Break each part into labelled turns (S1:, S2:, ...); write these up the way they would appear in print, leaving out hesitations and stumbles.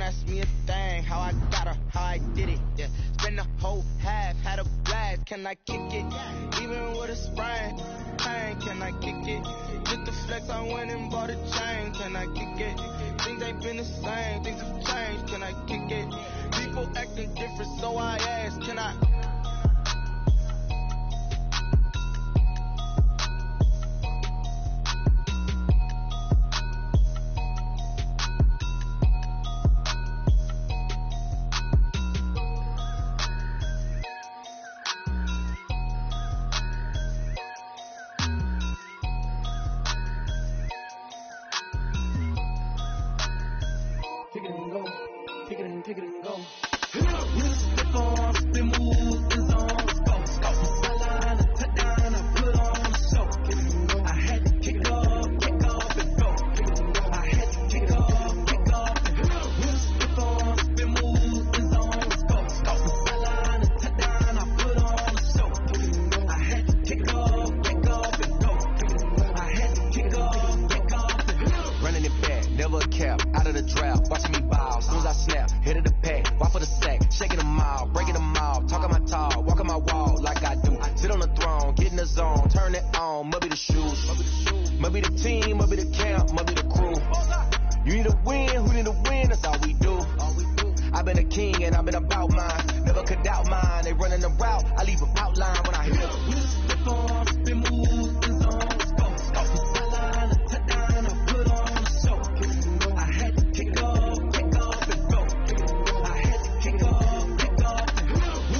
S1: ask me a thing. How I got her, how I did it. Yeah, spend the whole half, had a blast. Can I kick it? Even with a sprain, pain. Can I kick it? Just the flex, I went and bought a chain. Can I kick it? Things ain't been the same, things have changed. Can I kick it? People acting different, so I ask, can I?
S2: Pick it and go. Slip on, spin move, is on, let's go. Sideline, a touchdown, I put on a show. I had to kick off and go. I had to kick off and go. Slip on, spin move, is on, let's go. Sideline, a touchdown, I put on a show. I had to kick off and go. I had to kick off and go.
S3: Running it back, never a cap, out of the draft, watching me ball, soon as I snap, hit of the pack, walk for the sack, shaking them all, breaking them all, talking my talk, walking my wall like I do, sit on the throne, get in the zone, turn it on, must be the shoes, must be the team, must be the camp, must be the crew, you need to win, who need to win, that's all we do, I've been a king and I've been about mine, never could doubt mine, they running the route, I leave an outline when I hit them.
S2: Slip on, spin move, is on, let's go. Sideline, a touchdown, I put on a show. I had to kick off and go. I had to kick off and go.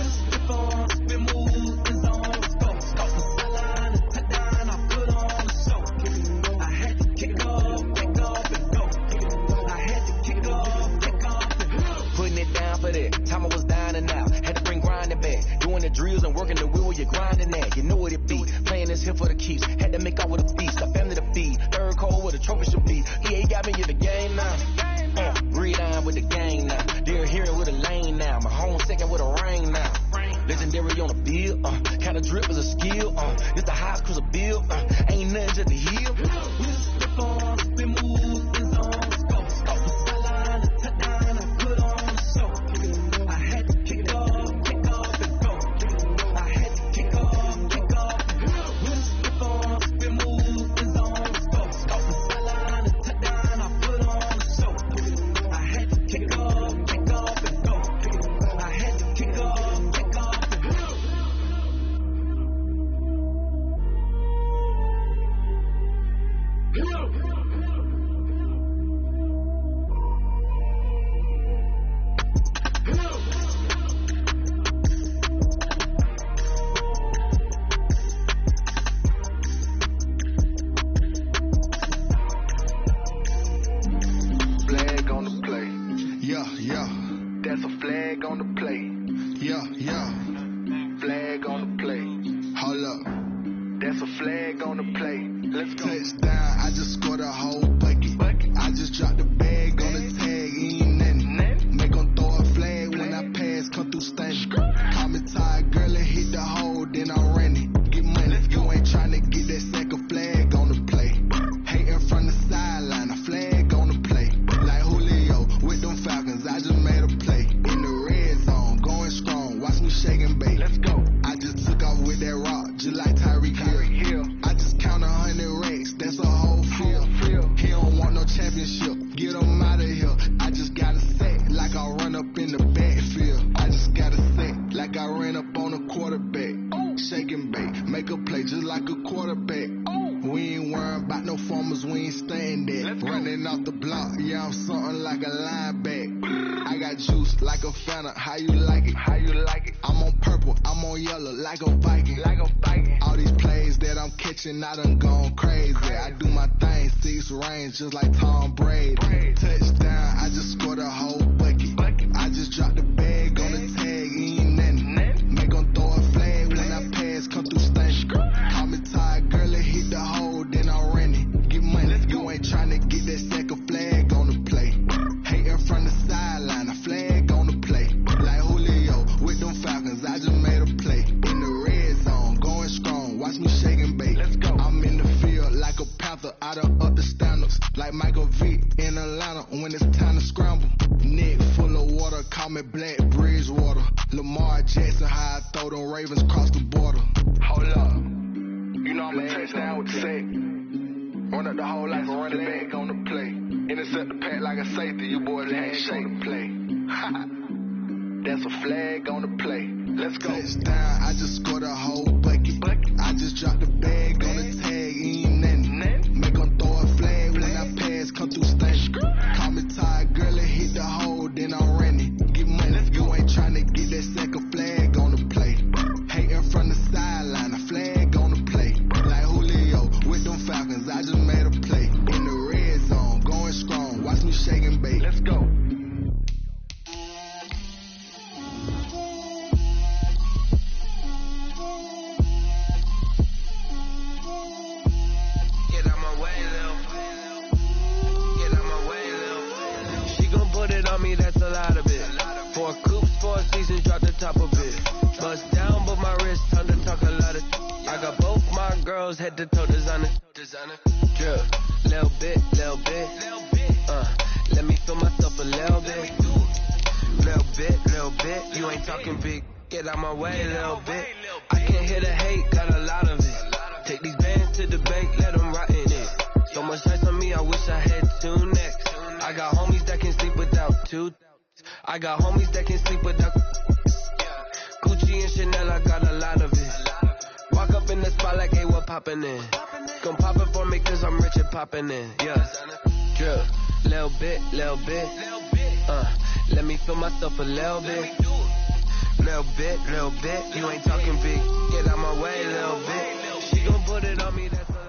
S2: Slip on, spin move, is on, let's go. Sideline, a touchdown, I put on a show. I had to kick off and go. I had to kick off and go.
S3: Putting it down for that, time I was down and out, had to bring grinding back, doing the drills and working the wheel, you're grinding that, you know what it be, playing this here for the keeps, had to make out with a beast, a family to feed, third cold where the trophy should be, EA got me in the game now, breathe on with the game now, they're hearing with a lane now, my home second with a ring now, legendary on the bill, kind of drip is a skill, it's the highest cruiser bill, ain't nothing just the heel.
S2: Slip on, spin move, is on, let's go. Sideline, a touchdown, I put on a show. I had to kick off and go. I had to kick off and go. Slip on, spin move, is on, let's go. Sideline, a touchdown, I put on a show. I had to kick off and go. I had to kick off and go.
S3: Flag on the play. Yeah. That's a flag on the play. Yeah. Flag on the play. Hold up. That's a flag on the play. Let's go. Touchdown, I just scored a whole bucket. I just dropped the bag on the tag, ain't nothing. Make 'em throw a flag when I pass, come through stank. Call me tired, girl, and hit the hole, then I'm running. Get money, you ain't tryna get that second flag on the play. Hating from the sideline, a flag on the play. Like Julio with them Falcons, I just made a play. In the red zone, going strong, watch me shake and bake. Let's go. I just took off with that rock, just like Tyreek Hill. I just count 100 racks, that's a whole field. He don't want no championship, get him out of here. I just gotta set like I run up in the backfield. I just gotta set like I ran up on a quarterback. Shake and bake, make a play just like a quarterback. We ain't worrying about no formers, we ain't staying there. Running off the block, yeah, I'm something like a linebacker. I got juice like a Fanta, how you like it? I'm on purple, I'm on yellow like a Viking. All these plays that I'm catching, I done gone crazy. I do my thing, 6 range just like Tom Brady. Touchdown, I just scored a whole bucket. I just dropped the bag on the tag, ain't nothing. Make 'em throw a flag when I pass, come through stank. Call me tired, girl, and hit the hole, then I'm running. Get money, you ain't tryna get that second flag on the play. Hating from the sideline, a flag on the play. Like Julio with them Falcons, I just made a play. In the red zone, going strong, watch me shake and bake. Let's go. I'm in the field like a Panther, I done up the standards. Like Michael Vick in Atlanta when it's time to scramble. throw them Ravens across the border. Hold up. You know I'm a touchdown with the sack. Run up the whole like a running back on the play. Intercept the pack like a safety. You boys ain't shake the play. That's a flag on the play. Let's go. Touchdown, I just scored a whole bucket. I just dropped the bag on the tag, ain't nothing. Make them throw a flag when I pass, come through stank. Call me tired, girl, and hit the hole, then I'm running. Get money, you ain't tryna get that second flag on the play. Hating from the sideline, a flag on the play. Like Julio with them Falcons, I just made a play. In the red zone, going strong, watch me shake and bake. Let's go.
S1: That's a lot of it. 4 coops, 4 seasons, drop the top of it. Bust down, but my wrist, time to talk a lot of. I got both my girls head to toe designer. Drill, little bit. Let me feel myself a little bit. Little bit. You ain't talking big. Get out my way, little bit. I can't hear the hate, got a lot of it. Take these bands to the bank, let them rot in it. So much ice on me, I wish I had 2 necks. I got homies that can sleep without 2. I got homies that can sleep without Gucci and Chanel, I got a lot of it. Walk up in the spot like, hey, what poppin' in? Come pop it for me cause I'm rich and poppin' in. Yeah, drill, little bit. Let me feel myself a little bit. Little bit. You ain't talking big. Get out my way, little bit. She gon' put it on me, that's a lot.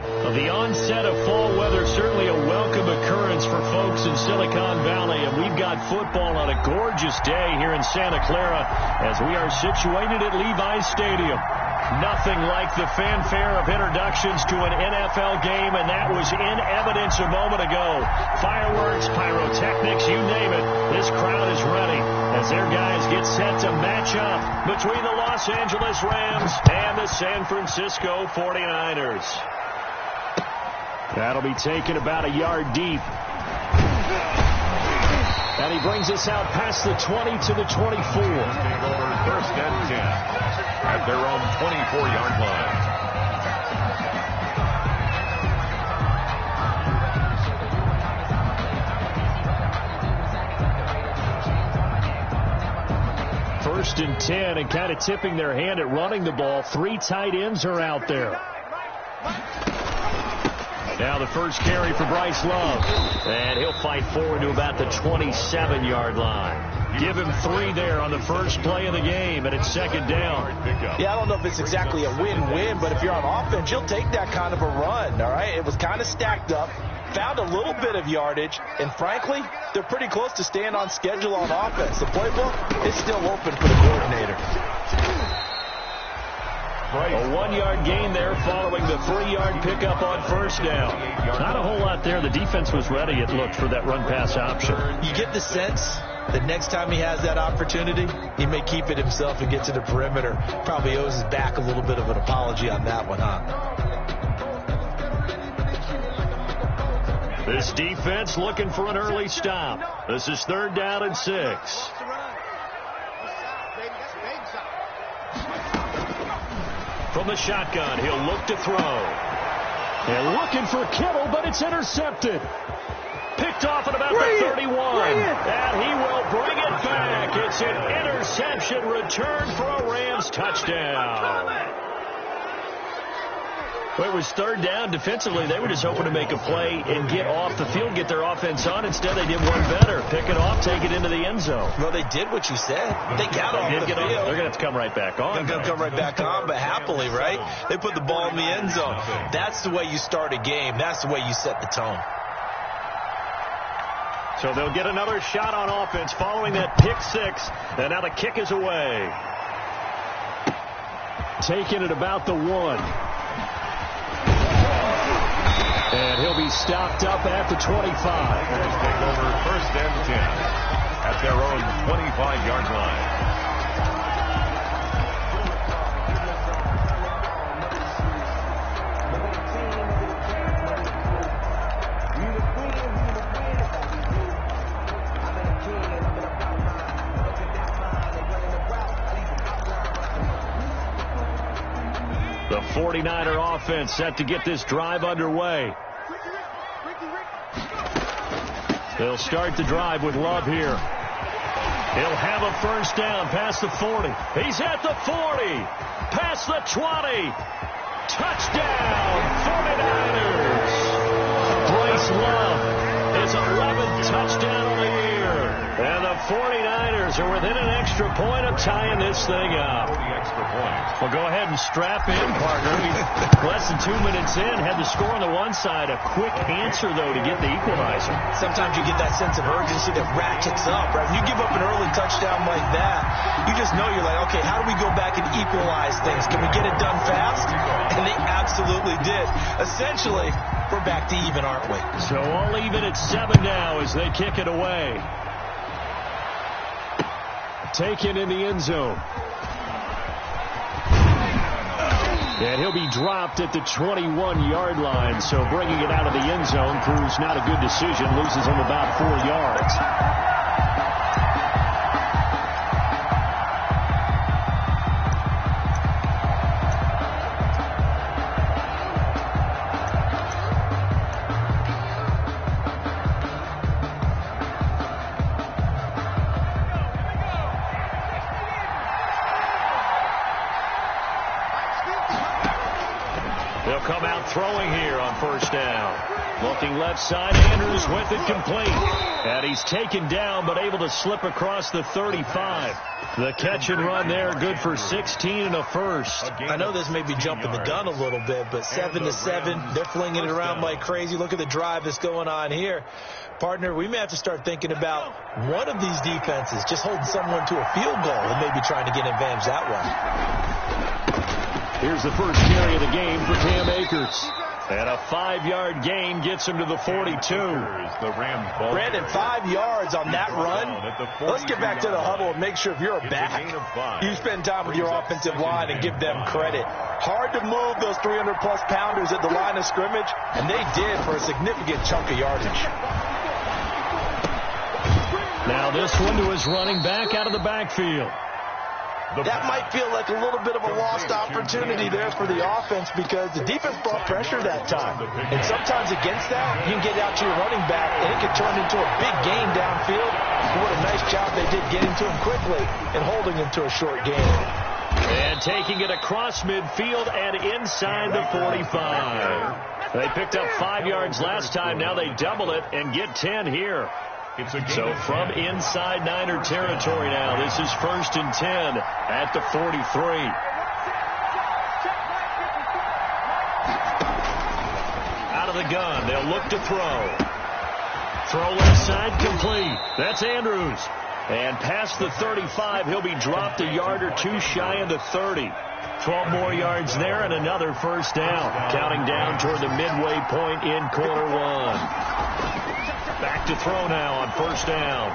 S4: The onset of fall weather, certainly a welcome occurrence for folks in Silicon Valley, and we've got football on a gorgeous day here in Santa Clara as we are situated at Levi's Stadium. Nothing like the fanfare of introductions to an NFL game, and that was in evidence a moment ago. Fireworks, pyrotechnics, you name it. This crowd is ready as their guys get set to match up between the Los Angeles Rams and the San Francisco 49ers. That'll be taken about a yard deep. And he brings us out past the 20 to the 24.
S5: Over first and 10 at their own 24-yard line.
S4: First and 10, and kind of tipping their hand at running the ball. 3 tight ends are out there. Now the first carry for Bryce Love. And he'll fight forward to about the 27-yard line. Give him 3 there on the first play of the game, and it's second down.
S6: Yeah, I don't know if it's exactly a win-win, but if you're on offense, you'll take that kind of a run, all right? It was kind of stacked up, found a little bit of yardage, and frankly, they're pretty close to staying on schedule on offense. The playbook is still open for the coordinator.
S4: A 1-yard gain there following the 3-yard pickup on first down. Not a whole lot there. The defense was ready, it looked, for that run-pass option.
S6: You get the sense that next time he has that opportunity, he may keep it himself and get to the perimeter. Probably owes his back a little bit of an apology on that one, huh?
S4: This defense looking for an early stop. This is 3rd down and 6. From the shotgun, he'll look to throw. They're looking for Kittle, but it's intercepted. Picked off at about the 31. And he will bring it back. It's an interception return for a Rams touchdown. Well, it was 3rd down. Defensively, they were just hoping to make a play and get off the field, get their offense on. Instead, they did one better. Pick it off, take it into the end zone.
S6: Well, they did what you said. They got off the field.
S4: They're going to have to come right back on.
S6: They're going to come right back on, but happily, right? They put the ball in the end zone. That's the way you start a game. That's the way you set the tone.
S4: So they'll get another shot on offense following that pick 6. And now the kick is away. Taking it about the 1. And he'll be stopped up at the 25.
S5: Bears take over 1st and 10 at their own 25-yard line.
S4: 49er offense set to get this drive underway. They'll start the drive with Love here. He'll have a first down past the 40. He's at the 40. Past the 20. Touchdown, 49ers. Bryce Love, his 11th touchdown of the year. And the 49ers are within an extra point of tying this thing up. Well, go ahead and strap in, partner. He's less than 2 minutes in. Had the score on the one side. A quick answer, though, to get the equalizer.
S6: Sometimes you get that sense of urgency that ratchets up, right? When you give up an early touchdown like that, you just know you're like, okay, how do we go back and equalize things? Can we get it done fast? And they absolutely did. Essentially, we're back to even, aren't we?
S4: So all even at 7 now as they kick it away. Taken in the end zone. And he'll be dropped at the 21-yard line. So bringing it out of the end zone proves not a good decision. Loses him about 4 yards. They'll come out throwing here on first down. Looking left side, Andrews with it complete. And he's taken down, but able to slip across the 35. The catch and run there, good for 16 and a first.
S6: I know this may be jumping the gun a little bit, but 7-7, they're flinging it around like crazy. Look at the drive that's going on here. Partner, we may have to start thinking about one of these defenses just holding someone to a field goal and maybe trying to get an advantage that way.
S4: Here's the first carry of the game for Cam Akers. And a 5-yard gain gets him to the 42.
S6: Brandon, 5 yards on that run. Let's get back to the huddle and make sure if you're a back, you spend time with your offensive line and give them credit. Hard to move those 300-plus pounders at the line of scrimmage, and they did for a significant chunk of yardage.
S4: Now this one to his running back out of the backfield.
S6: That might feel like a little bit of a lost opportunity there for the offense because the defense brought pressure that time. And sometimes against that, you can get out to your running back, and it can turn into a big gain downfield. What a nice job they did getting to him quickly and holding him to a short gain.
S4: And taking it across midfield and inside the 45. They picked up 5 yards last time. Now they double it and get 10 here. So from inside Niner territory now, this is 1st and 10 at the 43. Out of the gun, they'll look to throw. Throw left side, complete. That's Andrews. And past the 35, he'll be dropped a yard or two shy of the 30. 12 more yards there and another first down. Counting down toward the midway point in quarter one. Back to throw now on first down.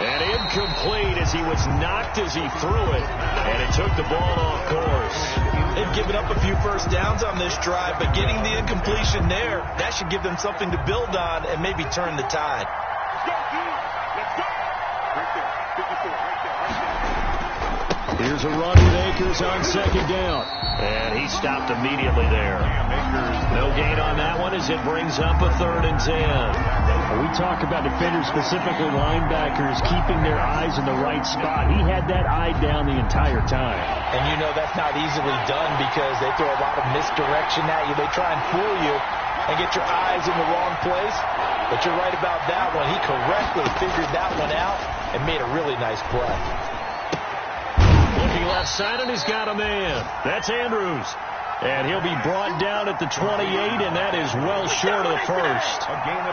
S4: And incomplete as he was knocked as he threw it. And it took the ball off course.
S6: They've given up a few first downs on this drive, but getting the incompletion there, that should give them something to build on and maybe turn the tide.
S4: Here's a run with Akers on second down. And he stopped immediately there. No gain on that one as it brings up a 3rd and 10. We talk about defenders, specifically linebackers, keeping their eyes in the right spot. He had that eye down the entire time.
S6: And you know that's not easily done because they throw a lot of misdirection at you. They try and fool you and get your eyes in the wrong place. But you're right about that one. He correctly figured that one out and made a really nice play.
S4: Looking left side, and he's got a man. That's Andrews. And he'll be brought down at the 28, and that is well short of the first.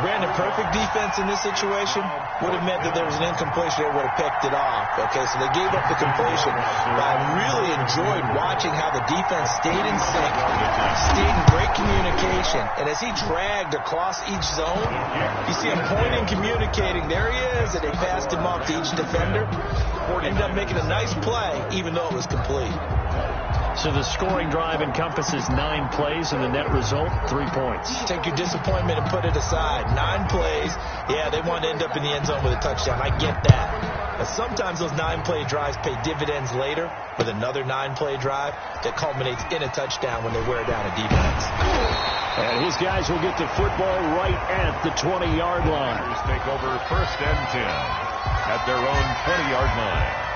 S6: Brandon, perfect defense in this situation would have meant that there was an incompletion that would have picked it off. Okay, so they gave up the completion. But I really enjoyed watching how the defense stayed in sync, stayed in great communication. And as he dragged across each zone, you see him pointing, communicating. There he is, and they passed him off to each defender. Ended up making a nice play, even though it was complete.
S4: So the scoring drive encompasses 9 plays, and the net result, 3 points.
S6: Take your disappointment and put it aside. 9 plays. Yeah, they want to end up in the end zone with a touchdown. I get that. But sometimes those 9-play drives pay dividends later with another 9-play drive that culminates in a touchdown when they wear down a defense.
S4: And his guys will get the football right at the 20-yard line.
S5: Take over 1st and 10 at their own 20-yard line.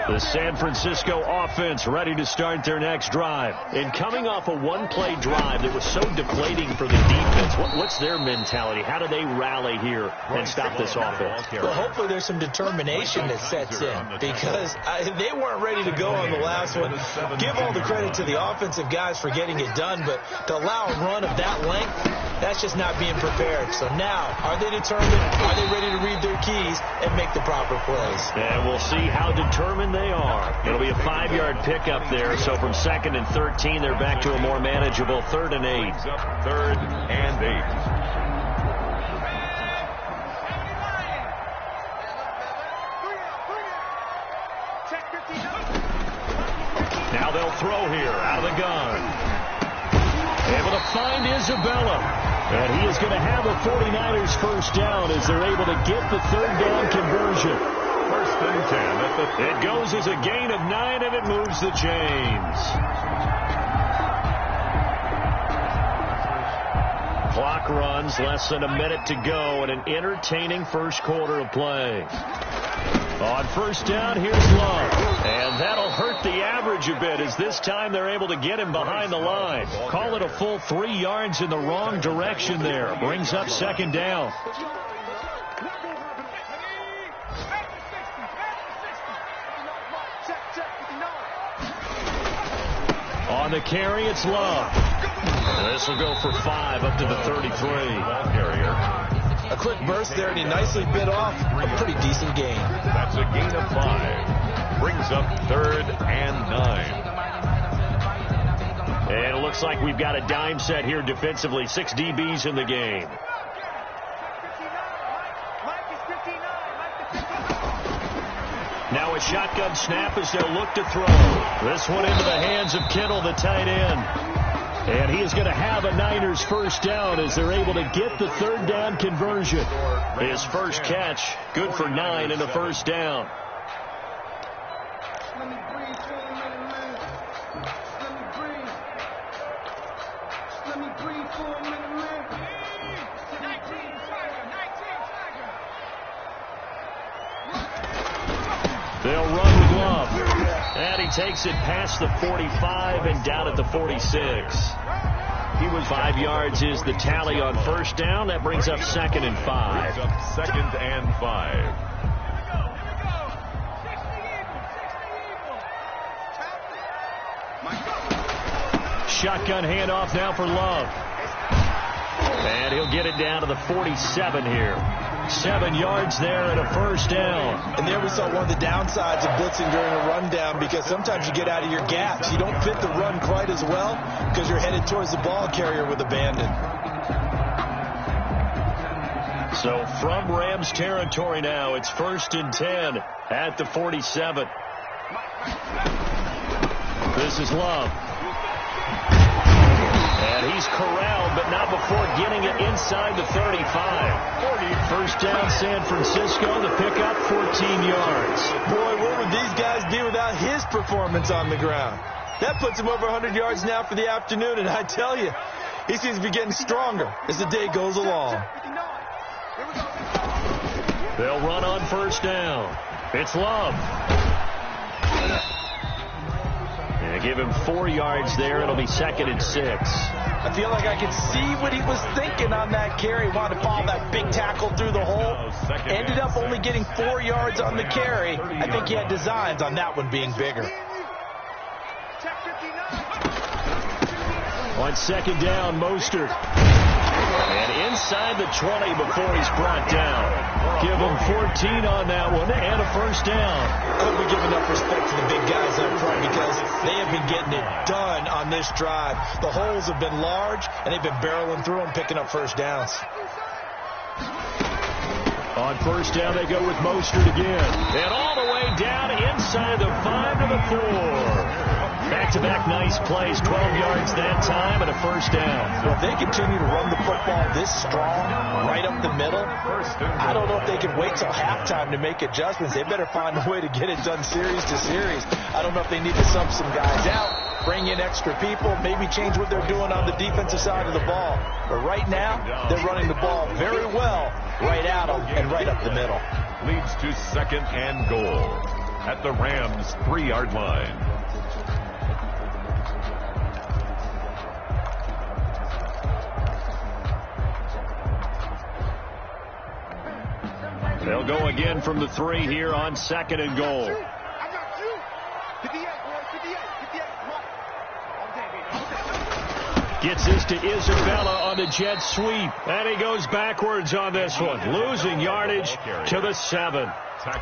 S4: The San Francisco offense ready to start their next drive. And coming off a one-play drive that was so deflating for the defense, what's their mentality? How do they rally here and stop this offense?
S6: Well, hopefully there's some determination that sets in because they weren't ready to go on the last one. Give all the credit to the offensive guys for getting it done, but to allow a run of that length, that's just not being prepared. So now, are they determined? Are they ready to read their keys and make the proper plays?
S4: And we'll see how determined they are. It'll be a 5-yard pickup there. So from 2nd and 13, they're back to a more manageable 3rd and 8.
S5: 3rd and 8.
S4: Now they'll throw here out of the gun. Able to find Isabella. And he is going to have a 49ers first down as they're able to get the 3rd down conversion.
S5: 1st and 10.
S4: It goes as a gain of 9, and it moves the chains. Clock runs, less than a minute to go, and an entertaining first quarter of play. On 1st down, here's Love. And that'll hurt the average a bit as this time they're able to get him behind the line. Call it a full 3 yards in the wrong direction there. Brings up 2nd down. On the carry, it's Love. This will go for 5 up to the 33.
S5: Ball carrier.
S6: A quick burst there, and he nicely bit off a pretty decent gain.
S5: That's a gain of 5. Brings up 3rd and 9.
S4: And it looks like we've got a dime set here defensively. 6 DBs in the game. Now a shotgun snap as they'll look to throw. This one into the hands of Kittle, the tight end. And he is going to have a Niners first down as they're able to get the 3rd down conversion. His first catch, good for 9 and a first down.
S2: Let me breathe for a minute, man. Let me breathe. Let me breathe for a minute, man. 19 Tiger.
S4: They'll run with Love. And he takes it past the 45 and down at the 46. He was 5 yards is the tally on 1st down. That brings up 2nd and 5.
S5: 2nd and 5.
S4: Shotgun handoff now for Love. And he'll get it down to the 47 here. 7 yards there and a first down.
S6: And there we saw one of the downsides of blitzing during a rundown because sometimes you get out of your gaps. You don't fit the run quite as well because you're headed towards the ball carrier with abandon.
S4: So from Rams territory now, it's 1st and 10 at the 47. This is Love. And he's corralled, but not before getting it inside the 35. First down, San Francisco. The pickup, 14 yards.
S6: Boy, what would these guys be without his performance on the ground? That puts him over 100 yards now for the afternoon, and I tell you, he seems to be getting stronger as the day goes along.
S4: They'll run on 1st down. It's Love. And give him 4 yards there. It'll be 2nd and 6.
S6: I feel like I could see what he was thinking on that carry. Wanted to follow that big tackle through the hole. Ended up only getting 4 yards on the carry. I think he had designs on that one being bigger.
S4: On 2nd down, Mostert. And inside the 20 before he's brought down. Give him 14 on that one and a first down.
S6: I hope we give enough respect to the big guys up front because they have been getting it done on this drive. The holes have been large, and they've been barreling through them, picking up first downs.
S4: On 1st down, they go with Mostert again. And all the way down inside the 5 to the 4. Back back-to-back nice plays, 12 yards that time and a first down.
S6: Well, if they continue to run the football this strong, right up the middle, I don't know if they can wait till halftime to make adjustments. They better find a way to get it done series to series. I don't know if they need to sub some guys out, bring in extra people, maybe change what they're doing on the defensive side of the ball. But right now, they're running the ball very well right at them and right up the middle.
S5: Leads to 2nd and goal at the Rams' 3-yard line.
S4: They'll go again from the 3 here on 2nd and goal. Gets this to Isabella on the jet sweep. And he goes backwards on this one. Losing yardage to the 7.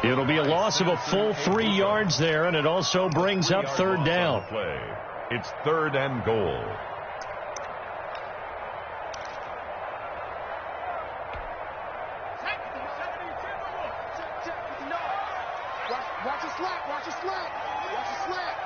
S4: It'll be a loss of a full 3 yards there, and it also brings up 3rd down.
S5: It's 3rd and goal.
S2: Watch the slap, watch the slap, watch the slap.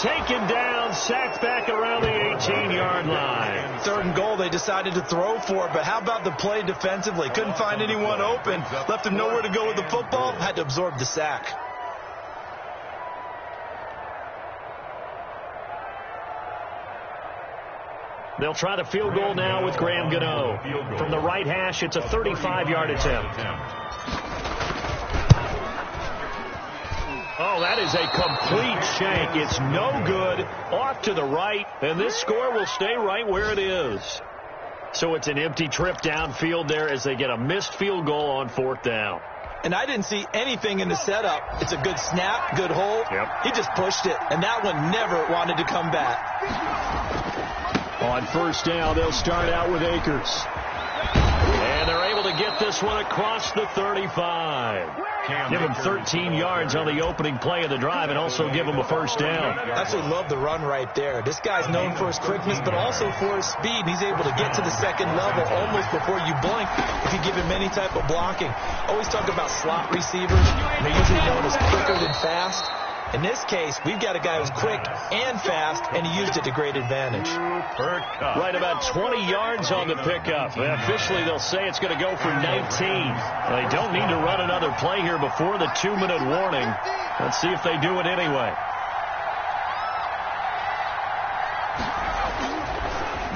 S4: Taken down, sacked back around the 18-yard line.
S6: 3rd and goal, they decided to throw for it, but how about the play defensively? Couldn't find anyone open, left him nowhere to go with the football, had to absorb the sack.
S4: They'll try the field goal now with Graham Gano. From the right hash, it's a 35-yard attempt. Oh, that is a complete shank. It's no good. Off to the right, and this score will stay right where it is. So it's an empty trip downfield there as they get a missed field goal on 4th down.
S6: And I didn't see anything in the setup. It's a good snap, good hold.
S4: Yep.
S6: He just pushed it, and that one never wanted to come back.
S4: On 1st down, they'll start out with Akers. And they're able to get this one across the 35. Give him 13 yards on the opening play of the drive and also give him a 1st down.
S6: I absolutely love the run right there. This guy's known for his quickness, but also for his speed. And he's able to get to the 2nd level almost before you blink if you give him any type of blocking. Always talk about slot receivers. They're usually known as quicker than fast. In this case, we've got a guy who's quick and fast, and he used it to great advantage.
S4: Right about 20 yards on the pickup. Officially, they'll say it's going to go for 19. They don't need to run another play here before the 2-minute warning. Let's see if they do it anyway.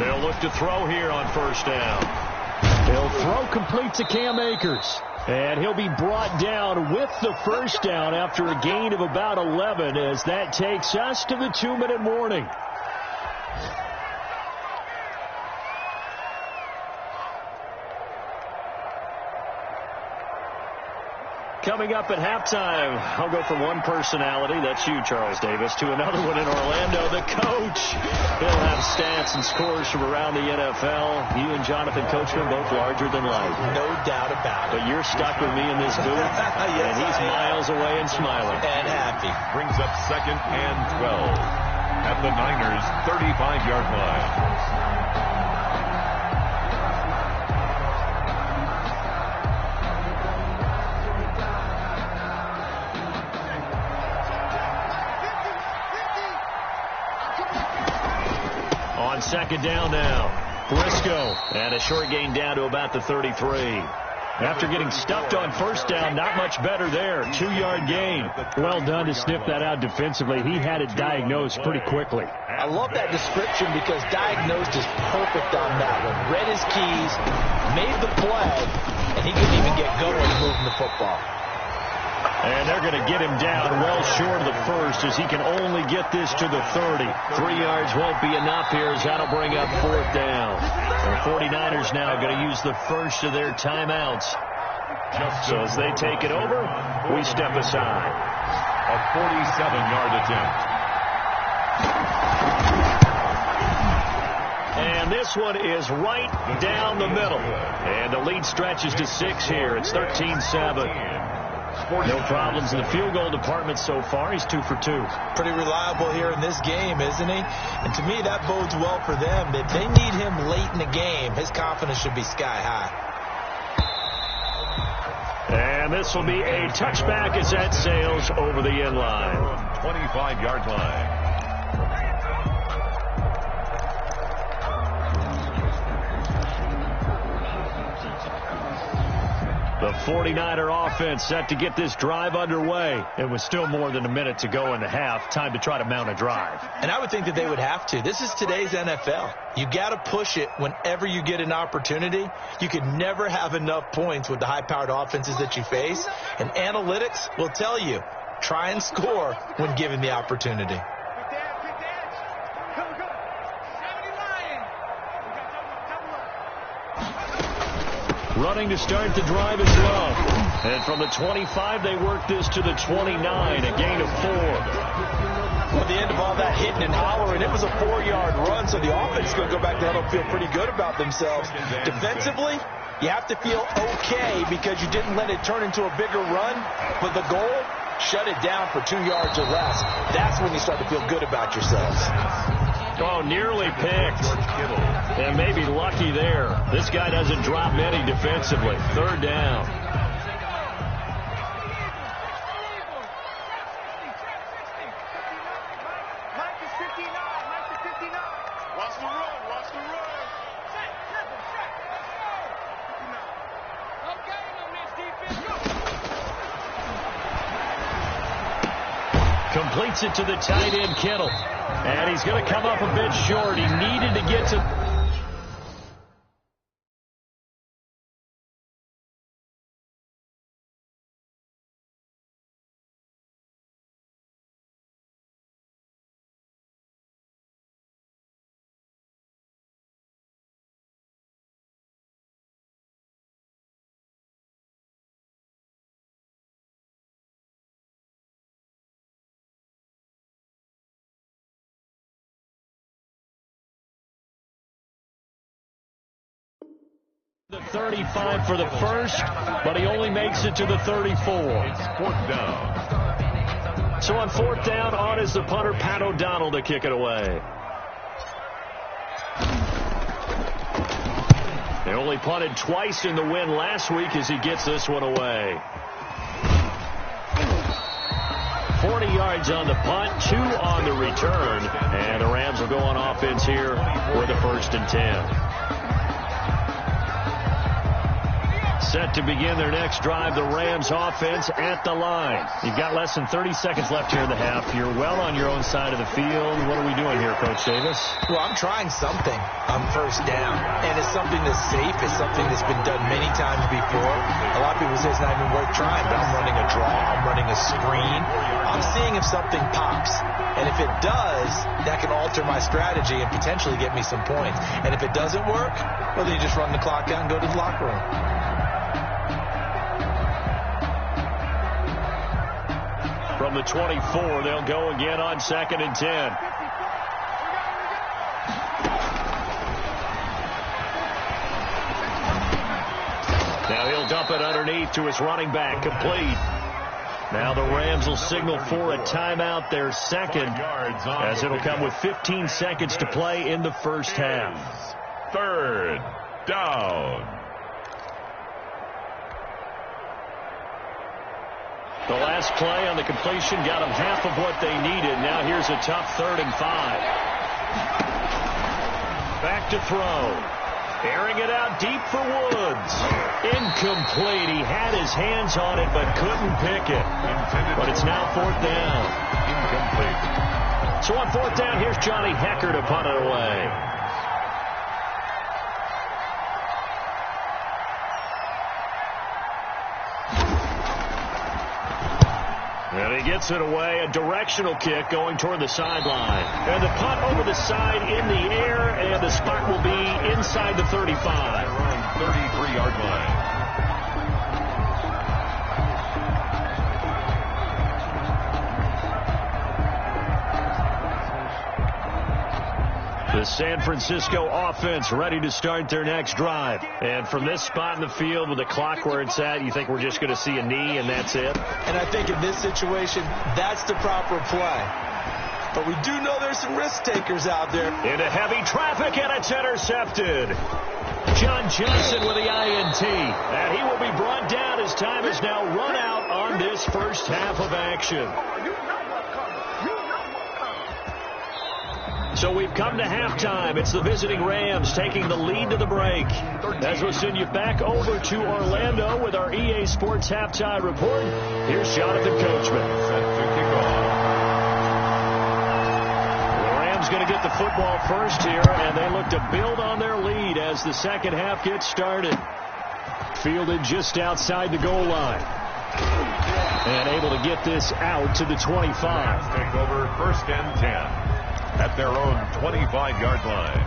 S4: They'll look to throw here on 1st down. They'll throw complete to Cam Akers. And he'll be brought down with the 1st down after a gain of about 11 as that takes us to the 2-minute warning. Coming up at halftime, I'll go from one personality, that's you, Charles Davis, to another one in Orlando, the coach. He'll have stats and scores from around the NFL. You and Jonathan Coachman both larger than life.
S6: No doubt about it.
S4: But you're stuck with me in this booth,
S6: Yes,
S4: and he's miles away and smiling.
S6: And happy.
S5: Brings up 2nd and 12 at the Niners' 35-yard line.
S4: On 2nd down now, Briscoe, and a short gain down to about the 33. After getting stuffed on 1st down, not much better there. 2-yard gain. Well done to sniff that out defensively. He had it diagnosed pretty quickly.
S6: I love that description because diagnosed is perfect on that one. Read his keys, made the play, and he couldn't even get going moving the football.
S4: And they're going to get him down well short of the 1st as he can only get this to the 30. 3 yards won't be enough here as that'll bring up 4th down. The 49ers now going to use the first of their timeouts. So as they take it over, we step aside.
S5: A 47-yard attempt.
S4: And this one is right down the middle. And the lead stretches to 6 here. It's 13-7. No problems in the field goal department so far. He's 2 for 2.
S6: Pretty reliable here in this game, isn't he? And to me, that bodes well for them. If they need him late in the game, his confidence should be sky high.
S4: And this will be a touchback as that sails over the end line.
S5: 25-yard line.
S4: The 49er offense set to get this drive underway. It was still more than a minute to go in the half. Time to try to mount a drive.
S6: And I would think that they would have to. This is today's NFL. You got to push it whenever you get an opportunity. You can never have enough points with the high-powered offenses that you face. And analytics will tell you, try and score when given the opportunity.
S4: Running to start the drive is Love. And from the 25, they work this to the 29, a gain of 4.
S6: Well, at the end of all that hitting and hollering, it was a 4-yard run, so the offense is going to go back there and feel pretty good about themselves. Defensively, you have to feel okay because you didn't let it turn into a bigger run, but the goal, shut it down for 2 yards or less. That's when you start to feel good about yourselves.
S4: Oh, nearly picked. And maybe lucky there. This guy doesn't drop many defensively. 3rd down.
S5: Watch the run. Watch the run.
S4: Completes it to the tight end, Kittle. And he's going to come up a bit short. He needed to get to... The 35 for the first, but he only makes it to the 34.
S5: It's 4th down.
S4: So on 4th down, on is the punter, Pat O'Donnell, to kick it away. They only punted twice in the win last week as he gets this one away. 40 yards on the punt, 2 on the return, and the Rams will go on offense here with a 1st and 10. Set to begin their next drive, the Rams offense at the line. You've got less than 30 seconds left here in the half. You're well on your own side of the field. What are we doing here, Coach Davis?
S6: Well, I'm trying something on 1st down, and it's something that's safe. It's something that's been done many times before. A lot of people say it's not even worth trying, but I'm running a draw. I'm running a screen. I'm seeing if something pops. And if it does, that can alter my strategy and potentially get me some points. And if it doesn't work, well, then you just run the clock out and go to the locker room.
S4: From the 24, they'll go again on 2nd and 10. Now he'll dump it underneath to his running back, complete. Now the Rams will signal for a timeout, their 2nd, as it'll come with 15 seconds to play in the first half.
S5: 3rd down.
S4: The last play on the completion got them half of what they needed. Now here's a tough 3rd and 5. Back to throw. Airing it out deep for Woods. Incomplete. He had his hands on it but couldn't pick it. But it's now 4th down.
S5: Incomplete.
S4: So on 4th down, here's Johnny Hecker to punt it away. And he gets it away, a directional kick going toward the sideline. And the punt over the side in the air, and the spot will be inside the 35.
S5: 33-yard line.
S4: The San Francisco offense ready to start their next drive. And from this spot in the field with the clock where it's at, you think we're just going to see a knee and that's it?
S6: And I think in this situation, that's the proper play. But we do know there's some risk takers out there.
S4: Into heavy traffic, and it's intercepted. John Johnson with the INT. And he will be brought down as time is now run out on this first half of action. So we've come to halftime. It's the visiting Rams taking the lead to the break. As we'll send you back over to Orlando with our EA Sports Halftime Report, here's Jonathan Coachman. The Rams going to get the football first here, and they look to build on their lead as the second half gets started. Fielded just outside the goal line. And able to get this out to the 25.
S5: Take over first and 10. At their own 25-yard line.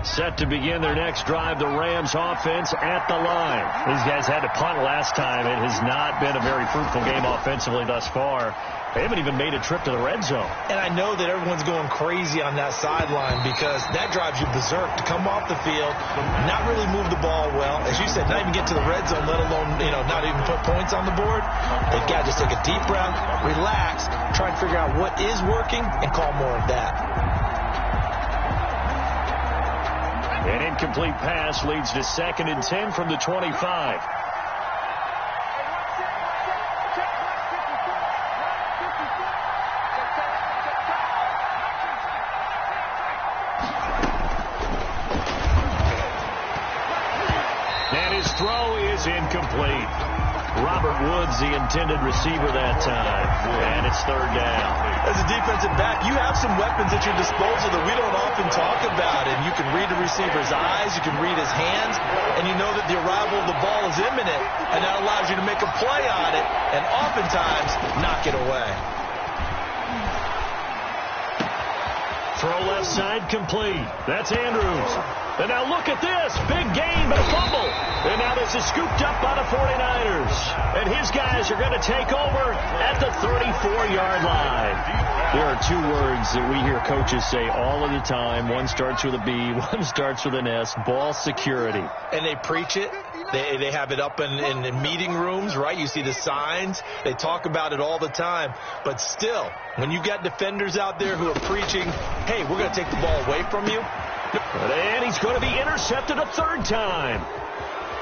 S4: Set to begin their next drive, the Rams offense at the line. These guys had to punt last time. It has not been a very fruitful game offensively thus far. They haven't even made a trip to the red zone.
S6: And I know that everyone's going crazy on that sideline because that drives you berserk to come off the field, not really move the ball well. As you said, not even get to the red zone, let alone, not even put points on the board. They've got to just take a deep breath, relax, try and figure out what is working, and call more of that.
S4: An incomplete pass leads to 2nd and 10 from the 25. Throw is incomplete. Robert Woods, the intended receiver that time. And it's 3rd down.
S6: As a defensive back, you have some weapons at your disposal that we don't often talk about. And you can read the receiver's eyes, you can read his hands, and you know that the arrival of the ball is imminent. And that allows you to make a play on it and oftentimes knock it away.
S4: Throw left side complete. That's Andrews. And now look at this. Big gain, but a fumble. And now this is scooped up by the 49ers. And his guys are going to take over at the 34-yard line. There are 2 words that we hear coaches say all of the time. One starts with a B, one starts with an S. Ball security.
S6: And they preach it. They have it up in meeting rooms, right? You see the signs. They talk about it all the time. But still, when you got defenders out there who are preaching, hey, we're going to take the ball away from you.
S4: And he's going to be intercepted a 3rd time.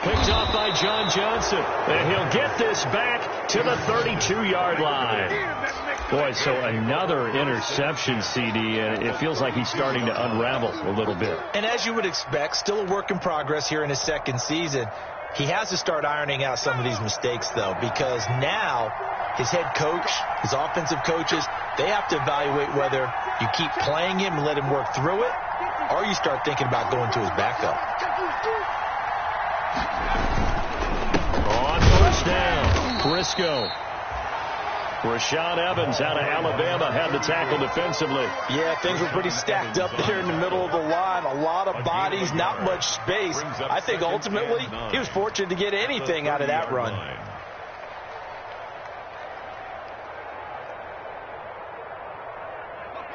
S4: Picked off by John Johnson. And he'll get this back to the 32-yard line. Boy, so another interception, CD, and it feels like he's starting to unravel a little bit.
S6: And as you would expect, still a work in progress here in his 2nd season. He has to start ironing out some of these mistakes, though, because now his head coach, his offensive coaches, they have to evaluate whether you keep playing him and let him work through it, or you start thinking about going to his backup.
S4: On 1st down, Briscoe. Rashad Evans out of Alabama had the tackle defensively.
S6: Yeah, things were pretty stacked up there in the middle of the line. A lot of bodies, not much space. I think ultimately he was fortunate to get anything out of that run.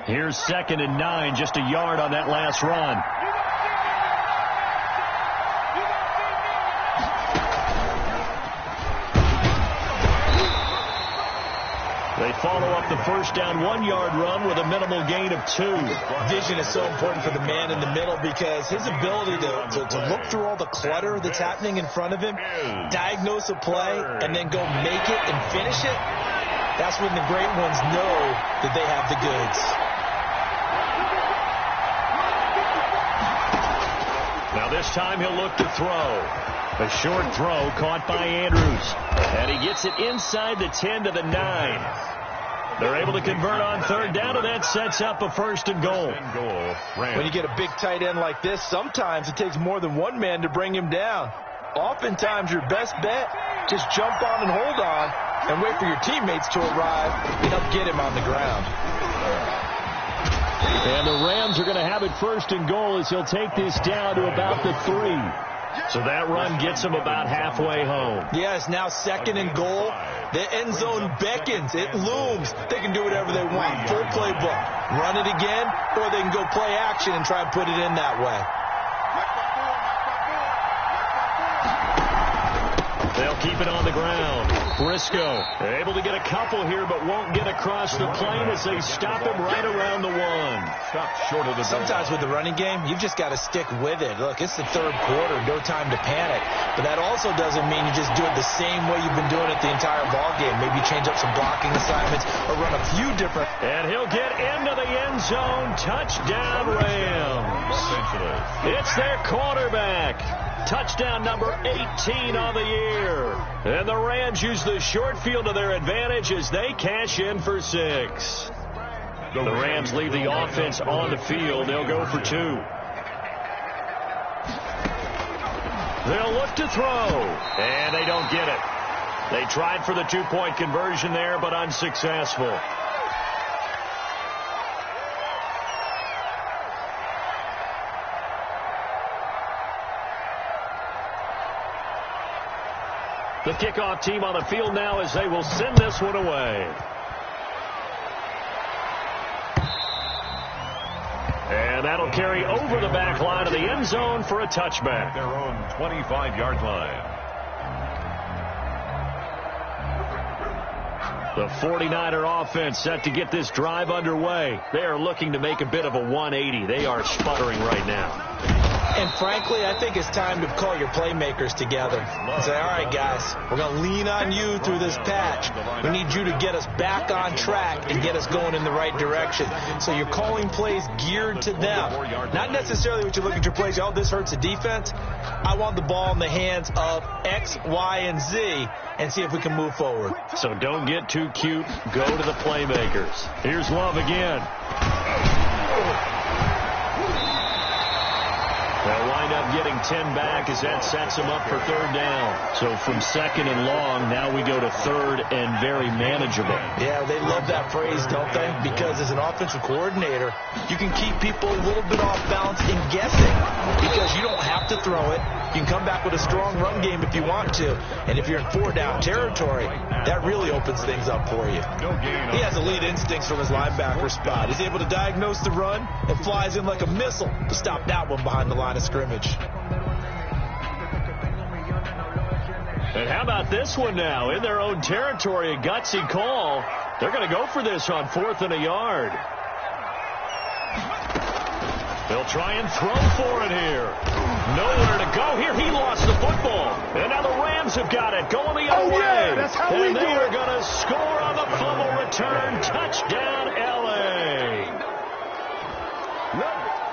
S4: Here's 2nd and 9, just a yard on that last run. They follow up the 1st down 1-yard run with a minimal gain of 2.
S6: Vision is so important for the man in the middle because his ability to look through all the clutter that's happening in front of him, diagnose a play, and then go make it and finish it, that's when the great ones know that they have the goods.
S4: Now this time he'll look to throw. A short throw caught by Andrews. And he gets it inside the 10 to the 9. They're able to convert on 3rd down, and that sets up a 1st and goal.
S6: When you get a big tight end like this, sometimes it takes more than one man to bring him down. Oftentimes your best bet, just jump on and hold on and wait for your teammates to arrive and help get him on the ground.
S4: And the Rams are going to have it 1st and goal as he'll take this down to about the 3. So that run gets him about halfway home.
S6: Yeah, it's now 2nd and goal. The end zone beckons. It looms. They can do whatever they want. Full playbook. Run it again, or they can go play action and try and put it in that way.
S4: They'll keep it on the ground. Briscoe able to get a couple here, but won't get across the plane as they stop him right around the one.
S5: Stop short of the
S6: Sometimes with the running game, you've just got to stick with it. Look, it's the third quarter, no time to panic. But that also doesn't mean you just do it the same way you've been doing it the entire ball game. Maybe change up some blocking assignments or run a few different.
S4: And he'll get into the end zone. Touchdown, Rams. It's their quarterback. Touchdown number 18 on the year. And the Rams use the short field to their advantage as they cash in for 6. The Rams leave the offense on the field. They'll go for 2. They'll look to throw. And they don't get it. They tried for the 2-point conversion there, but unsuccessful. The kickoff team on the field now as they will send this one away. And that'll carry over the back line of the end zone for a touchback.
S5: Their own 25-yard line.
S4: The 49er offense set to get this drive underway. They are looking to make a bit of a 180. They are sputtering right now.
S6: And frankly, I think it's time to call your playmakers together and say, all right, guys, we're going to lean on you through this patch. We need you to get us back on track and get us going in the right direction. So you're calling plays geared to them. Not necessarily what you look at your plays, oh, this hurts the defense. I want the ball in the hands of X, Y, and Z and see if we can move forward.
S4: So don't get too cute. Go to the playmakers. Here's Love again. They'll wind up getting 10 back as that sets them up for 3rd down. So from 2nd and long, now we go to 3rd and very manageable.
S6: Yeah, they love that phrase, don't they? Because as an offensive coordinator, you can keep people a little bit off balance in guessing because you don't have to throw it. You can come back with a strong run game if you want to. And if you're in 4-down territory, that really opens things up for you. He has elite instincts from his linebacker spot. He's able to diagnose the run and flies in like a missile to stop that one behind the line of scrimmage.
S4: And how about this one now? In their own territory, a gutsy call. They're going to go for this on 4th and a yard. They'll try and throw for it here. Nowhere to go here. He lost the football. And now the Rams have got it. Going the other way.
S3: Yeah, that's how we do it.
S4: And they are going to score on the fumble return. Touchdown, L.A.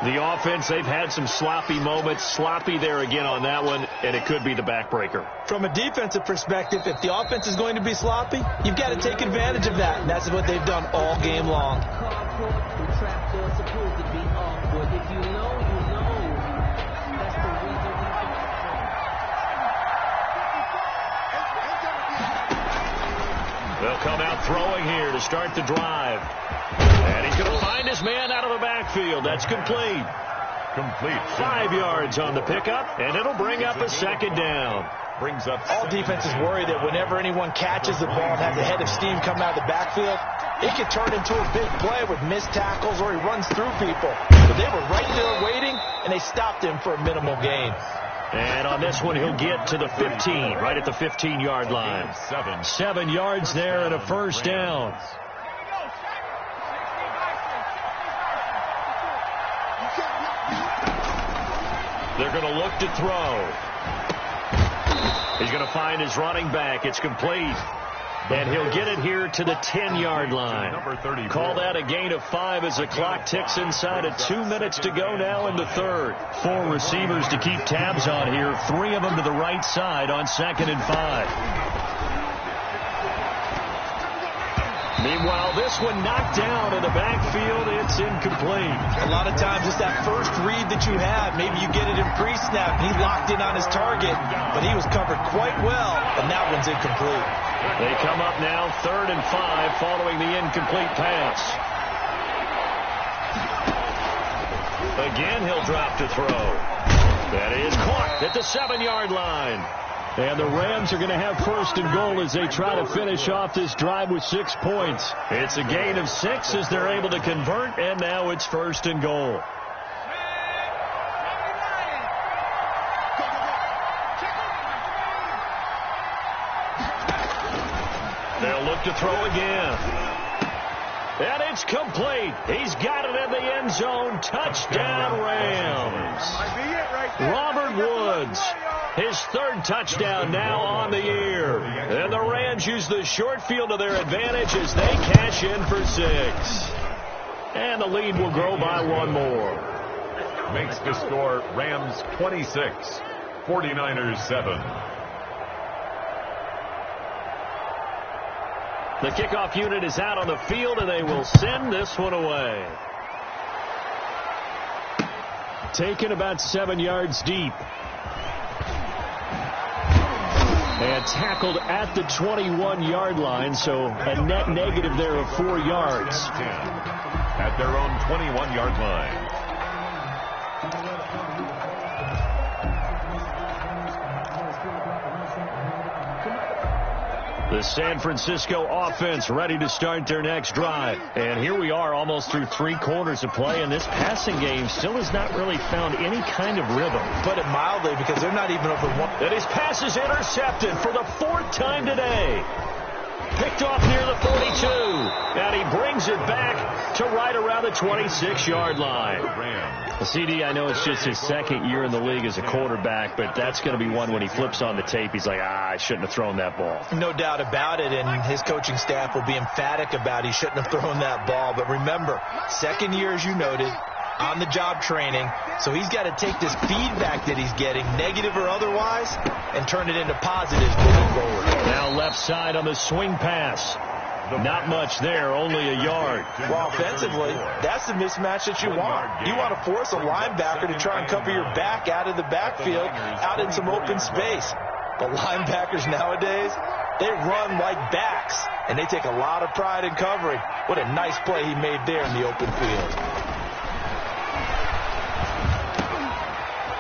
S4: The offense, they've had some sloppy moments. Sloppy there again on that one, and it could be the backbreaker.
S6: From a defensive perspective, if the offense is going to be sloppy, you've got to take advantage of that, and that's what they've done all game long.
S4: They'll come out throwing here to start the drive. And he's going to find his man out of the backfield. That's complete. 5 yards on the pickup, and it'll bring up a 2nd down.
S5: Brings up
S6: all defenses worry that whenever anyone catches the ball and has a head of steam coming out of the backfield, it could turn into a big play with missed tackles or he runs through people. But they were right there waiting, and they stopped him for a minimal gain.
S4: And on this one, he'll get to the 15, right at the 15-yard line. 7 yards there and a 1st down. They're going to look to throw. He's going to find his running back. It's complete. And he'll get it here to the 10-yard line. Call that a gain of 5 as the clock ticks inside of 2 minutes to go now in the 3rd. 4 receivers to keep tabs on here. 3 of them to the right side on 2nd and 5. Meanwhile, this one knocked down in the backfield. It's incomplete.
S6: A lot of times it's that first read that you have. Maybe you get it in pre-snap. He locked in on his target, but he was covered quite well, and that one's incomplete.
S4: They come up now 3rd and 5 following the incomplete pass. Again, he'll drop to throw. That is caught at the 7-yard line. And the Rams are going to have first and goal as they try to finish off this drive with 6 points. It's a gain of 6 as they're able to convert, and now it's first and goal. They'll look to throw again. And it's complete. He's got it in the end zone. Touchdown, Rams. Robert Woods, his 3rd touchdown now on the year. And the Rams use the short field to their advantage as they cash in for 6. And the lead will grow by 1 more.
S5: Makes the score Rams 26, 49ers 7.
S4: The kickoff unit is out on the field, and they will send this one away. Taken about 7 yards deep. And tackled at the 21-yard line, so a net negative there of 4 yards.
S5: At their own 21-yard line.
S4: The San Francisco offense ready to start their next drive. And here we are almost through 3 quarters of play, and this passing game still has not really found any kind of rhythm.
S6: Put it mildly, because they're not even over 1.
S4: And his pass is intercepted for the 4th time today. Picked off near the 42. And he brings it back to right around the 26-yard line. The CD, I know it's just his 2nd year in the league as a quarterback, but that's going to be one when he flips on the tape, he's like, I shouldn't have thrown that ball.
S6: No doubt about it, and his coaching staff will be emphatic about he shouldn't have thrown that ball. But remember, 2nd year, as you noted, on-the-job training, so he's got to take this feedback that he's getting, negative or otherwise, and turn it into positives moving forward.
S4: Now left side on the swing pass. Not much there, only a yard.
S6: Well, offensively, that's the mismatch that you want. You want to force a linebacker to try and cover your back out of the backfield, out in some open space. But linebackers nowadays, they run like backs, and they take a lot of pride in covering. What a nice play he made there in the open field.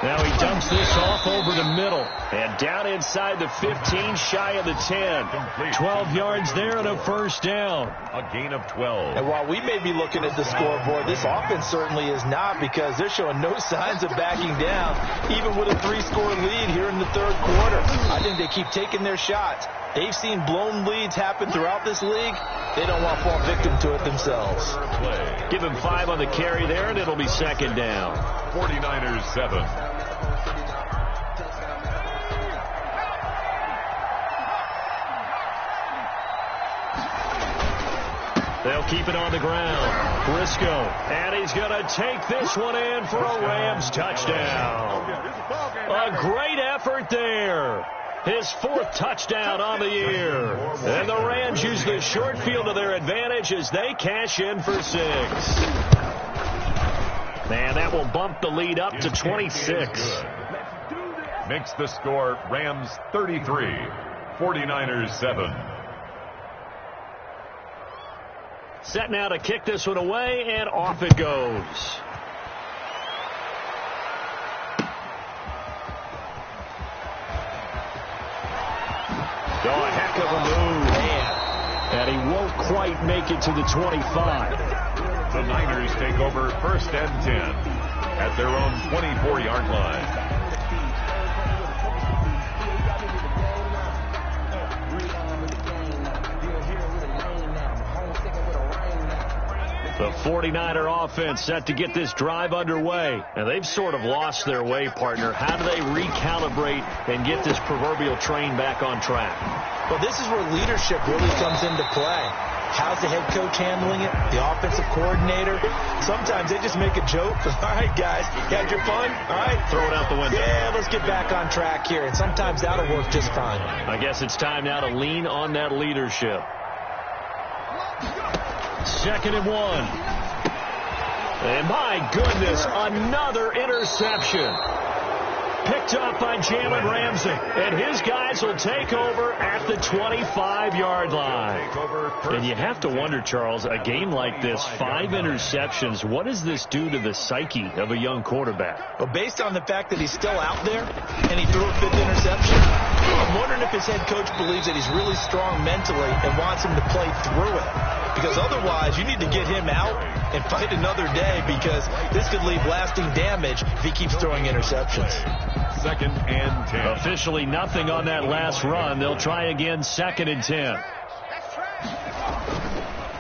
S4: Now he dumps this off over the middle. And down inside the 15, shy of the 10. 12 yards there and a first down.
S5: A gain of 12.
S6: And while we may be looking at the scoreboard, this offense certainly is not, because they're showing no signs of backing down, even with a 3-score lead here in the 3rd quarter. I think they keep taking their shots. They've seen blown leads happen throughout this league. They don't want to fall victim to it themselves.
S4: Give him 5 on the carry there, and it'll be 2nd down.
S5: 49ers 7.
S4: They'll keep it on the ground. Briscoe, and he's going to take this one in for a Rams touchdown. A great effort there. His 4th touchdown on the year. And the Rams use the short field to their advantage as they cash in for 6. And that will bump the lead up to 26.
S5: Makes the score Rams 33, 49ers 7.
S4: Set now to kick this one away, and off it goes. Oh, a heck of a move. Man. And he won't quite make it to the 25.
S5: The Niners take over 1st and 10 at their own 24-yard line.
S4: The 49er offense set to get this drive underway. And they've sort of lost their way, partner. How do they recalibrate and get this proverbial train back on track?
S6: Well, this is where leadership really comes into play. How's the head coach handling it? The offensive coordinator? Sometimes they just make a joke. All right, guys, you had your fun? All right.
S4: Throw it out the window.
S6: Yeah, let's get back on track here. And sometimes that'll work just fine.
S4: I guess it's time now to lean on that leadership. 2nd and 1. And my goodness, another interception. Picked up by Jalen Ramsey. And his guys will take over at the 25-yard line. And you have to wonder, Charles, a game like this, 5 interceptions, what does this do to the psyche of a young quarterback?
S6: Well, based on the fact that he's still out there and he threw a 5th interception, I'm wondering if his head coach believes that he's really strong mentally and wants him to play through it. Because otherwise, you need to get him out and fight another day, because this could leave lasting damage if he keeps throwing interceptions.
S5: 2nd and 10.
S4: Officially nothing on that last run. They'll try again 2nd and 10.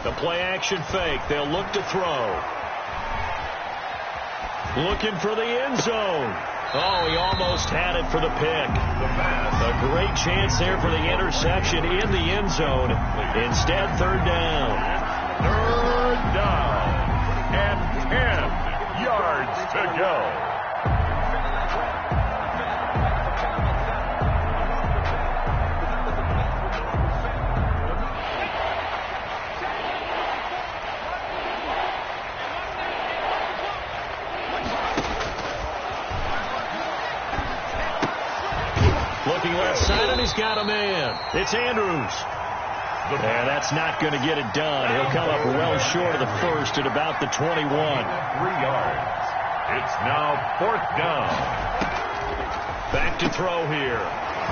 S4: The play action fake. They'll look to throw. Looking for the end zone. Oh, he almost had it for the pick. A great chance there for the interception in the end zone. Instead, 3rd down.
S5: 3rd down. And 10 yards to go.
S4: Looking left side, and he's got a man. It's Andrews. And that's not going to get it done. He'll come up well short of the first at about the 21.
S5: 3 yards. It's now 4th down.
S4: Back to throw here.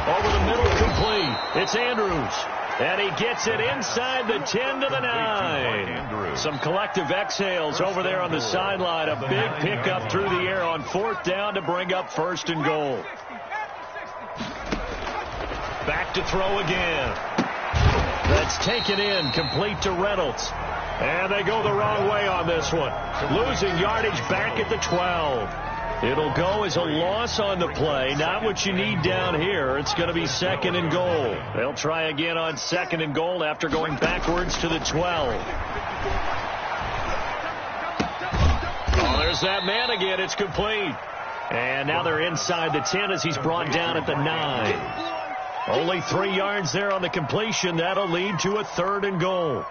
S4: Over the middle, complete. It's Andrews. And he gets it inside the 10 to the 9. Some collective exhales over there on the sideline. A big pickup through the air on 4th down to bring up 1st and goal. Back to throw again. That's taken in, complete to Reynolds. And they go the wrong way on this one. Losing yardage back at the 12. It'll go as a loss on the play. Not what you need down here. It's going to be 2nd and goal. They'll try again on 2nd and goal after going backwards to the 12. Oh, there's that man again. It's complete. And now they're inside the 10 as he's brought down at the 9. Only 3 yards there on the completion. That'll lead to a 3rd and goal.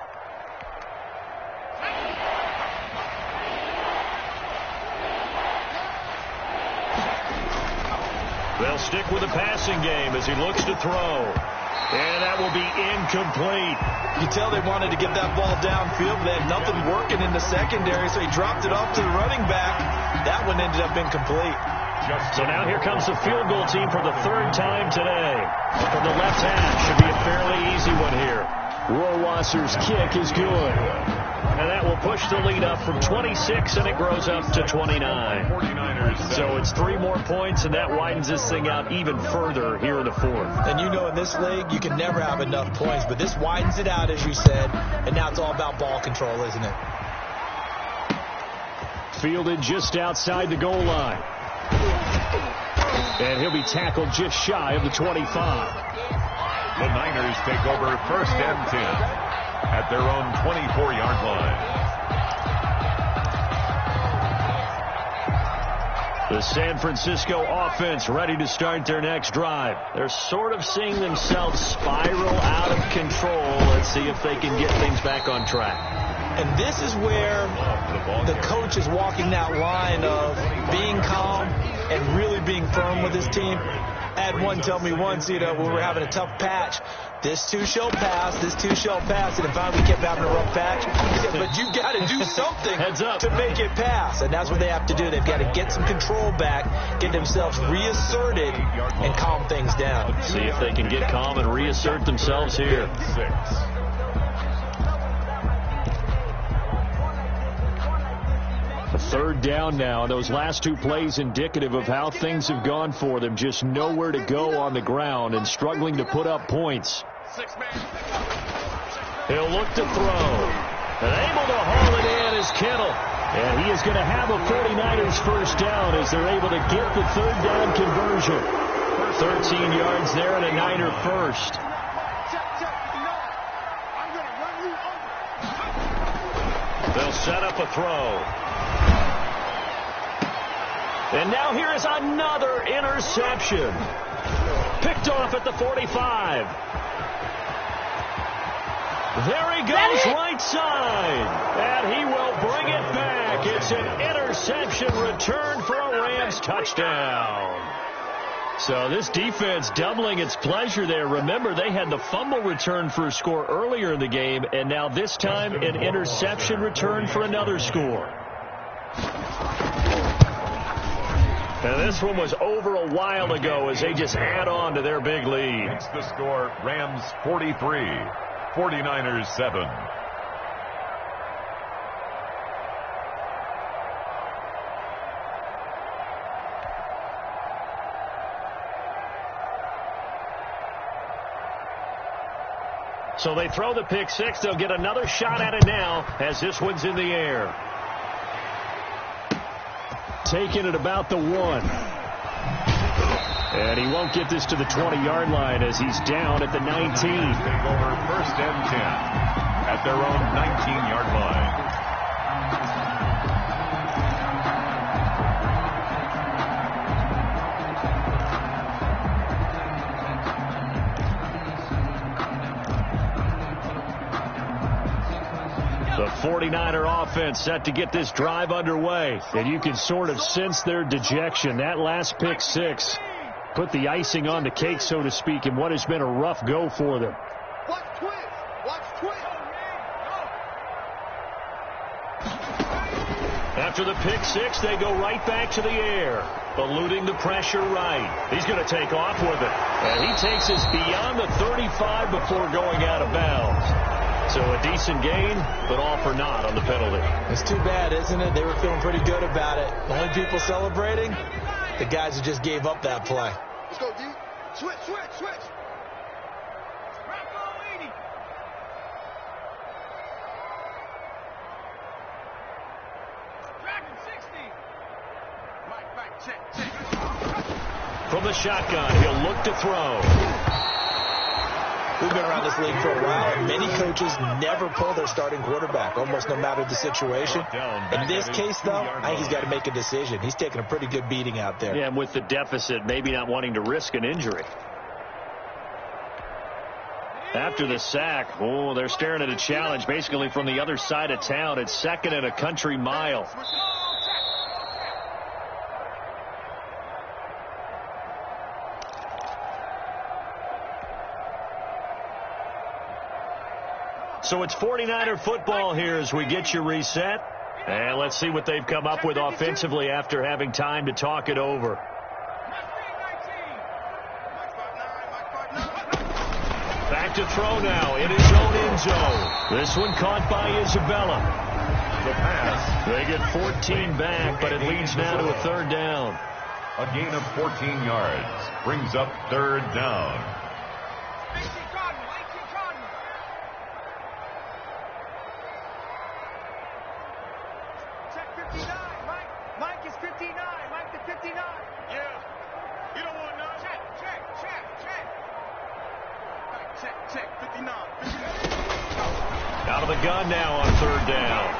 S4: They'll stick with the passing game as he looks to throw. And that will be incomplete.
S6: You tell they wanted to get that ball downfield, but they had nothing working in the secondary, so he dropped it off to the running back. That one ended up incomplete.
S4: So now here comes the field goal team for the 3rd time today. From the left half, should be a fairly easy one here. Rohrwasser's kick is good. And that will push the lead up from 26, and it grows up to 29. So it's 3 more points, and that widens this thing out even further here in the 4th.
S6: And you know in this league, you can never have enough points, but this widens it out, as you said, and now it's all about ball control, isn't it?
S4: Fielded just outside the goal line. And he'll be tackled just shy of the 25.
S5: The Niners take over 1st and 10 at their own 24-yard line.
S4: The San Francisco offense ready to start their next drive. They're sort of seeing themselves spiral out of control. Let's see if they can get things back on track.
S6: And this is where the coach is walking that line of being calm and really being firm with his team. I had one tell me once, when we were having a tough patch, this too shall pass, this too shall pass. And finally we kept having a rough patch. He said, but you got to do something to make it pass. And that's what they have to do. They've got to get some control back, get themselves reasserted, and calm things down.
S4: See if they can get calm and reassert themselves here.
S5: 6.
S4: A 3rd down now. Those last 2 plays indicative of how things have gone for them. Just nowhere to go on the ground and struggling to put up points. He'll look to throw. And able to haul it in is Kittle. And he is going to have a 49ers 1st down as they're able to get the 3rd down conversion. 13 yards there and a Niner 1st. They'll set up a throw. And now here is another interception. Picked off at the 45. There he goes, right side. And he will bring it back. It's an interception return for a Rams touchdown. So this defense doubling its pleasure there. Remember, they had the fumble return for a score earlier in the game, and now this time an interception return for another score. And this one was over a while ago as they just add on to their big lead.
S5: It's the score, Rams 43, 49ers 7.
S4: So they throw the pick six. They'll get another shot at it now as this one's in the air. Taking it about the 1. And he won't get this to the 20-yard line as he's down at the 19.
S5: Take over 1st and 10 at their own 19-yard line.
S4: The 49er offense set to get this drive underway. And you can sort of sense their dejection. That last pick six put the icing on the cake, so to speak, in what has been a rough go for them.
S3: Watch twist. Watch twist.
S4: After the pick six, they go right back to the air, eluding the pressure right. He's going to take off with it. And he takes us beyond the 35 before going out of bounds. So a decent gain, but all for naught on the penalty.
S6: It's too bad, isn't it? They were feeling pretty good about it. The only people celebrating, the guys who just gave up that play.
S3: Let's go, D. Switch, switch, switch.
S2: Dragon 60. Mike, check.
S4: From the shotgun, he'll look to throw.
S6: We've been around this league for a while, and many coaches never pull their starting quarterback, almost no matter the situation. In this case, though, I think he's got to make a decision. He's taking a pretty good beating out there.
S4: Yeah, and with the deficit, maybe not wanting to risk an injury. After the sack, they're staring at a challenge basically from the other side of town. It's 2nd and a country mile. So it's 49er football here as we get you reset. And let's see what they've come up with offensively after having time to talk it over. Back to throw now in his own end zone. This one caught by Isabella.
S5: The pass.
S4: They get 14 back, but it leads now to a 3rd down.
S5: A gain of 14 yards brings up 3rd down.
S4: Out of the gun now on 3rd down.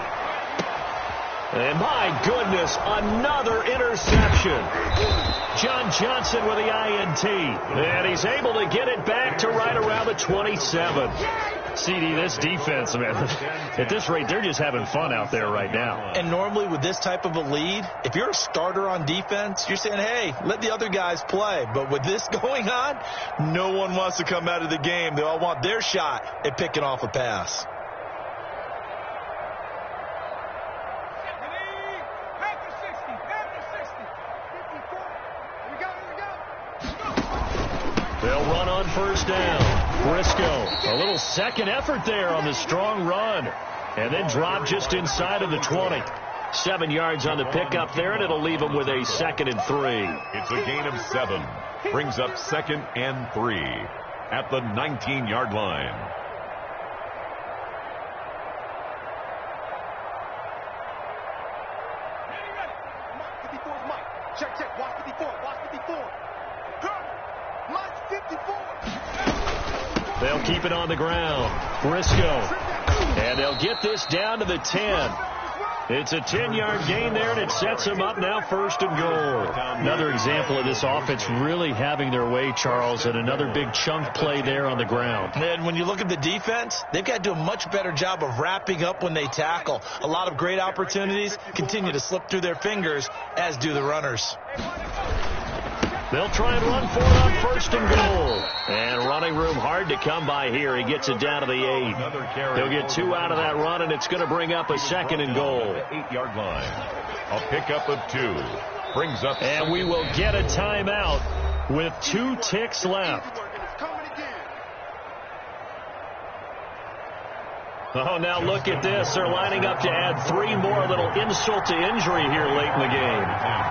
S4: And my goodness, another interception. John Johnson with the INT. And he's able to get it back to right around the 27. CD, this defense, man, at this rate, they're just having fun out there right now.
S6: And normally with this type of a lead, if you're a starter on defense, you're saying, hey, let the other guys play. But with this going on, no one wants to come out of the game. They all want their shot at picking off a pass.
S4: They'll run on 1st down. Briscoe, a little second effort there on the strong run. And then drop just inside of the 20. 7 yards on the pickup there, and it'll leave them with a 2nd and 3.
S5: It's a gain of 7. Brings up 2nd and 3 at the 19-yard line.
S3: Check, check. Watch 54. Watch 54. Mike 54.
S4: They'll keep it on the ground. Briscoe. And they'll get this down to the 10. It's a 10-yard gain there, and it sets them up now 1st and goal. Another example of this offense really having their way, Charles, and another big chunk play there on the ground.
S6: And when you look at the defense, they've got to do a much better job of wrapping up when they tackle. A lot of great opportunities continue to slip through their fingers, as do the runners.
S4: They'll try and run for it on 1st and goal. And running room hard to come by here. He gets it down to the 8. He'll get 2 out of that run, and it's going to bring up a 2nd and goal.
S5: 8-yard line. A pickup of 2. brings up.
S4: And we will get a timeout with 2 ticks left. Oh, now look at this. They're lining up to add 3 more. A little insult to injury here late in the game.